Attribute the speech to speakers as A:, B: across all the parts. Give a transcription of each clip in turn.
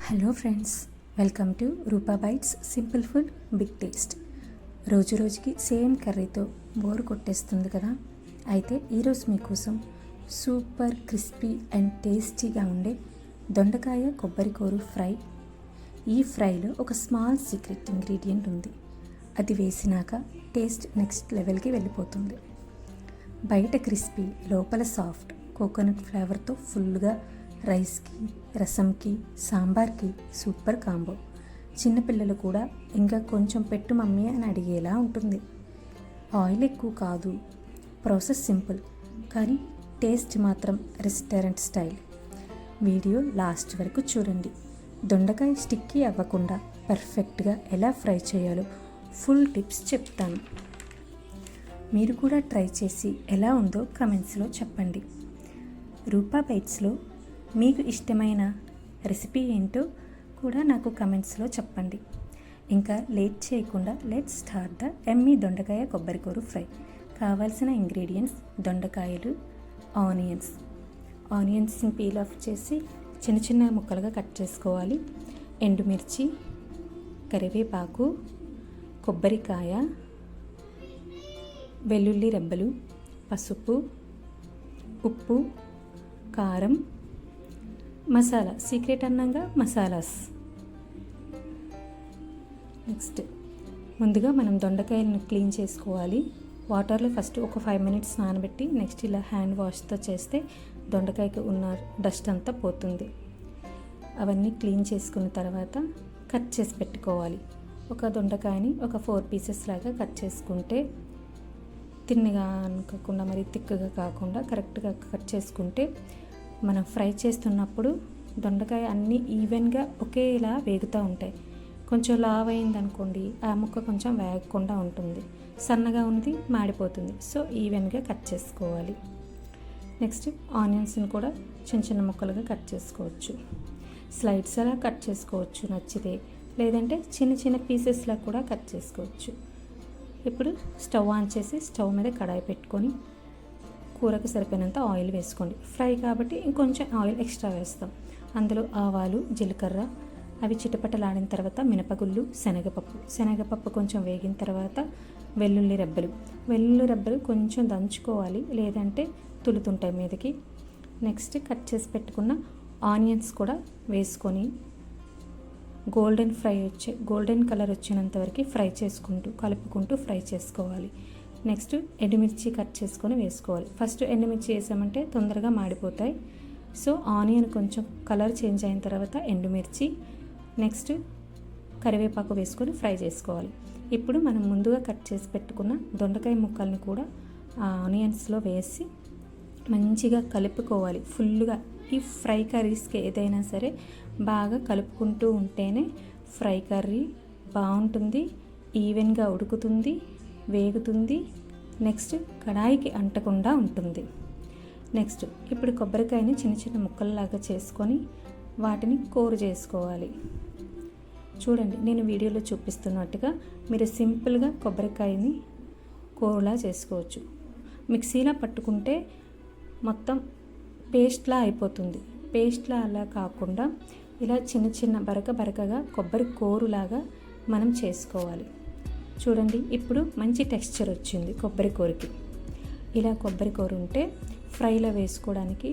A: Hello friends, welcome to Roopa bites simple food big taste. రోజు రోజుకి same కర్రీతో bore కొట్టేస్తుంది కదా. అయితే ఈరోజు మీకోసం సూపర్ క్రిస్పీ అండ్ టేస్టీగా ఉండే దొండకాయ కొబ్బరికూర ఫ్రై. ఈ ఫ్రైలో ఒక స్మాల్ సీక్రెట్ ఇంగ్రీడియంట్ ఉంది. అది వేసినాక టేస్ట్ నెక్స్ట్ లెవెల్కి వెళ్ళిపోతుంది. బయట క్రిస్పీ, లోపల సాఫ్ట్ కోకోనట్ ఫ్లేవర్తో ఫుల్గా రైస్కి, రసంకి, సాంబార్కి సూపర్ కాంబో. చిన్నపిల్లలు కూడా ఇంకా కొంచెం పెట్టు మమ్మీ అని అడిగేలా ఉంటుంది. ఆయిల్ ఎక్కువ కాదు, ప్రాసెస్ సింపుల్, కానీ టేస్ట్ మాత్రం రెస్టారెంట్ స్టైల్. వీడియో లాస్ట్ వరకు చూడండి. దొండకాయ స్టిక్కీ అవ్వకుండా పర్ఫెక్ట్గా ఎలా ఫ్రై చేయాలో ఫుల్ టిప్స్ చెప్తాను. మీరు కూడా ట్రై చేసి ఎలా ఉందో కమెంట్స్లో చెప్పండి. రూపా బైట్స్లో మీకు ఇష్టమైన రెసిపీ ఏంటో కూడా నాకు కమెంట్స్లో చెప్పండి. ఇంకా లేట్ చేయకుండా లెట్స్ స్టార్ట్ ద ఎమ్మీ దొండకాయ కొబ్బరికూర ఫ్రై. కావాల్సిన ఇంగ్రీడియంట్స్: దొండకాయలు, ఆనియన్స్ని పీల్ ఆఫ్ చేసి చిన్న చిన్న ముక్కలుగా కట్ చేసుకోవాలి. ఎండుమిర్చి, కరివేపాకు, కొబ్బరికాయ, వెల్లుల్లి రెబ్బలు, పసుపు, ఉప్పు, కారం, మసాలా, సీక్రెట్ అన్నాగా మసాలాస్. నెక్స్ట్ ముందుగా మనం దొండకాయలను క్లీన్ చేసుకోవాలి. వాటర్లో ఫస్ట్ ఒక 5 minutes నానబెట్టి నెక్స్ట్ ఇలా హ్యాండ్ వాష్తో చేస్తే దొండకాయకి ఉన్న డస్ట్ అంతా పోతుంది. అవన్నీ క్లీన్ చేసుకున్న తర్వాత కట్ చేసి పెట్టుకోవాలి. ఒక దొండకాయని ఒక 4 pieces లాగా కట్ చేసుకుంటే తిన్నగా అనుకోకుండా మరి తిక్కుగా కాకుండా కరెక్ట్గా కట్ చేసుకుంటే మనం ఫ్రై చేస్తున్నప్పుడు దొండకాయ అన్నీ ఈవెన్గా ఒకేలా వేగుతూ ఉంటాయి. కొంచెం లావ్ అయిందనుకోండి, ఆ ముక్క కొంచెం వేగకుండా ఉంటుంది. సన్నగా ఉంది మాడిపోతుంది. సో ఈవెన్గా కట్ చేసుకోవాలి. నెక్స్ట్ ఆనియన్స్ని కూడా చిన్న చిన్న ముక్కలుగా కట్ చేసుకోవచ్చు. స్లైడ్స్ అలా కట్ చేసుకోవచ్చు నచ్చితే, లేదంటే చిన్న చిన్న పీసెస్లా కూడా కట్ చేసుకోవచ్చు. ఇప్పుడు స్టవ్ ఆన్ చేసి స్టవ్ మీద కడాయి పెట్టుకొని కూరకు సరిపోయినంత ఆయిల్ వేసుకోండి. ఫ్రై కాబట్టి ఇంకొంచెం ఆయిల్ ఎక్స్ట్రా వేస్తాం. అందులో ఆవాలు, జీలకర్ర అవి చిటపటలాడిన తర్వాత మినపగుళ్ళు, శనగపప్పు కొంచెం వేగిన తర్వాత వెల్లుల్లి రెబ్బలు కొంచెం దంచుకోవాలి, లేదంటే తులుతుంటాయి మీదకి. నెక్స్ట్ కట్ చేసి పెట్టుకున్న ఆనియన్స్ కూడా వేసుకొని గోల్డెన్ కలర్ వచ్చేంత వరకు ఫ్రై చేసుకుంటూ కలుపుకుంటూ ఫ్రై చేసుకోవాలి. నెక్స్ట్ ఎండుమిర్చి కట్ చేసుకొని వేసుకోవాలి. ఫస్ట్ ఎండుమిర్చి వేసామంటే తొందరగా మాడిపోతాయి. సో ఆనియన్ కొంచెం కలర్ చేంజ్ అయిన తర్వాత ఎండుమిర్చి, నెక్స్ట్ కరివేపాకు వేసుకొని ఫ్రై చేసుకోవాలి. ఇప్పుడు మనం ముందుగా కట్ చేసి పెట్టుకున్న దొండకాయ ముక్కల్ని కూడా ఆ ఆనియన్స్లో వేసి మంచిగా కలుపుకోవాలి. ఫుల్గా ఈ ఫ్రై కర్రీస్కి ఏదైనా సరే బాగా కలుపుకుంటూ ఉంటేనే ఫ్రై కర్రీ బాగుంటుంది, ఈవెన్గా ఉడుకుతుంది, వేగుతుంది. నెక్స్ట్ కడాయికి అంటకుండా ఉంటుంది. నెక్స్ట్ ఇప్పుడు కొబ్బరికాయని చిన్న చిన్న ముక్కల్లాగా చేసుకొని వాటిని కూర చేసుకోవాలి. చూడండి, నేను వీడియోలో చూపిస్తున్నట్టుగా మీరు సింపుల్గా కొబ్బరికాయని కూరలా చేసుకోవచ్చు. మిక్సీలా పట్టుకుంటే మొత్తం పేస్ట్లా అయిపోతుంది. పేస్ట్లా అలా కాకుండా ఇలా చిన్న చిన్న బరకగా కొబ్బరి కూరలాగా మనం చేసుకోవాలి. చూడండి, ఇప్పుడు మంచి టెక్స్చర్ వచ్చింది కొబ్బరి కూరకి. ఇలా కొబ్బరి కూర ఉంటే ఫ్రైలో వేసుకోవడానికి,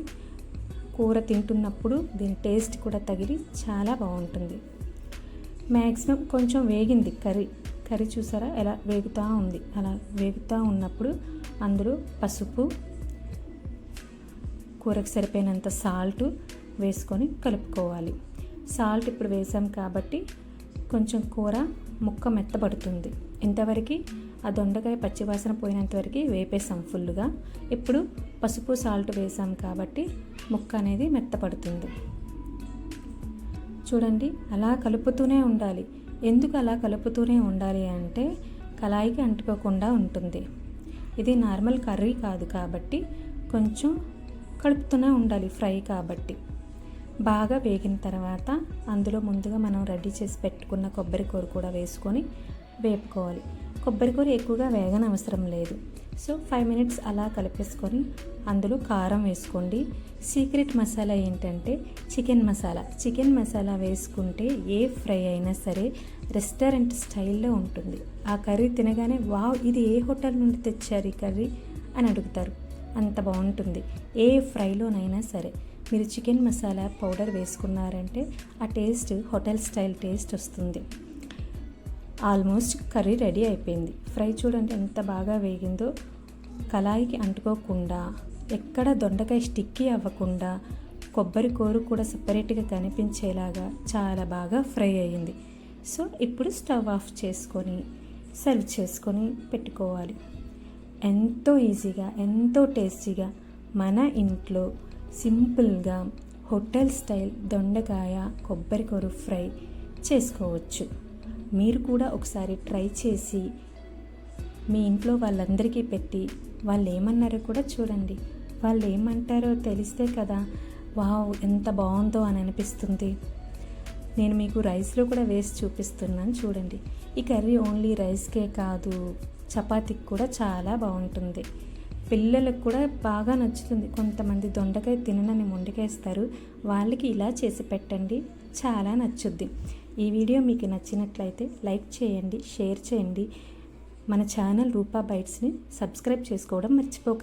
A: కూర తింటున్నప్పుడు దీని టేస్ట్ కూడా తగిలి చాలా బాగుంటుంది. మ్యాక్సిమం కొంచెం వేగింది కర్రీ చూసారా ఎలా వేగుతూ ఉంది. అలా వేగుతూ ఉన్నప్పుడు అందులో పసుపు, కూరకు సరిపోయినంత సాల్ట్ వేసుకొని కలుపుకోవాలి. సాల్ట్ ఇప్పుడు వేసాం కాబట్టి కొంచెం కూర ముక్క మెత్తబడుతుంది. ఇంతవరకు ఆ దొండకాయ పచ్చివాసన పోయినంతవరకు వేపేసాం ఫుల్గా. ఇప్పుడు పసుపు, సాల్ట్ వేసాం కాబట్టి ముక్క అనేది మెత్తపడుతుంది. చూడండి, అలా కలుపుతూనే ఉండాలి. ఎందుకు అలా కలుపుతూనే ఉండాలి అంటే కళాయికి అంటుకోకుండా ఉంటుంది. ఇది నార్మల్ కర్రీ కాదు కాబట్టి కొంచెం కలుపుతూనే ఉండాలి ఫ్రై కాబట్టి. బాగా వేగిన తర్వాత అందులో ముందుగా మనం రెడీ చేసి పెట్టుకున్న కొబ్బరి కూర కూడా వేసుకొని వేపుకోవాలి. కొబ్బరి కూర ఎక్కువగా వేగనవసరం లేదు. సో 5 మినిట్స్ అలా కలిపేసుకొని అందులో కారం వేసుకోండి. సీక్రెట్ మసాలా ఏంటంటే చికెన్ మసాలా వేసుకుంటే ఏ ఫ్రై అయినా సరే రెస్టారెంట్ స్టైల్లో ఉంటుంది. ఆ కర్రీ తినగానే వావ్, ఇది ఏ హోటల్ నుండి తెచ్చారు ఈ కర్రీ అని అడుగుతారు. అంత బాగుంటుంది. ఏ ఫ్రైలోనైనా సరే మీరు చికెన్ మసాలా పౌడర్ వేసుకున్నారంటే ఆ టేస్ట్ హోటల్ స్టైల్ టేస్ట్ వస్తుంది. ఆల్మోస్ట్ కర్రీ రెడీ అయిపోయింది. ఫ్రై చూడండి ఎంత బాగా వేగిందో. కళాయికి అంటుకోకుండా, ఎక్కడ దొండకాయ స్టిక్కీ అవ్వకుండా, కొబ్బరి కూర కూడా సపరేట్గా కనిపించేలాగా చాలా బాగా ఫ్రై అయ్యింది. సో ఇప్పుడు స్టవ్ ఆఫ్ చేసుకొని సర్వ్ చేసుకొని పెట్టుకోవాలి. ఎంతో ఈజీగా, ఎంతో టేస్టీగా మన ఇంట్లో సింపుల్గా హోటల్ స్టైల్ దొండకాయ కొబ్బరి కూర ఫ్రై చేసుకోవచ్చు. మీరు కూడా ఒకసారి ట్రై చేసి మీ ఇంట్లో వాళ్ళందరికీ పెట్టి వాళ్ళు ఏమన్నారో కూడా చూడండి. వాళ్ళు ఏమంటారో తెలిస్తే కదా వావ్ ఎంత బాగుందో అని అనిపిస్తుంది. నేను మీకు రైస్లో కూడా వేసి చూపిస్తున్నాను చూడండి. ఈ కర్రీ ఓన్లీ రైస్కే కాదు, చపాతీకి కూడా చాలా బాగుంటుంది. పిల్లలకు కూడా బాగా నచ్చుతుంది. కొంతమంది దొండకాయ తిననని మొండికేస్తారు, వాళ్ళకి ఇలా చేసి పెట్టండి, చాలా నచ్చుద్ది. ఈ వీడియో మీకు నచ్చినట్లయితే లైక్ చేయండి, షేర్ చేయండి. మన ఛానల్ రూపా బైట్స్ని సబ్స్క్రైబ్ చేసుకోవడం మర్చిపోకండి.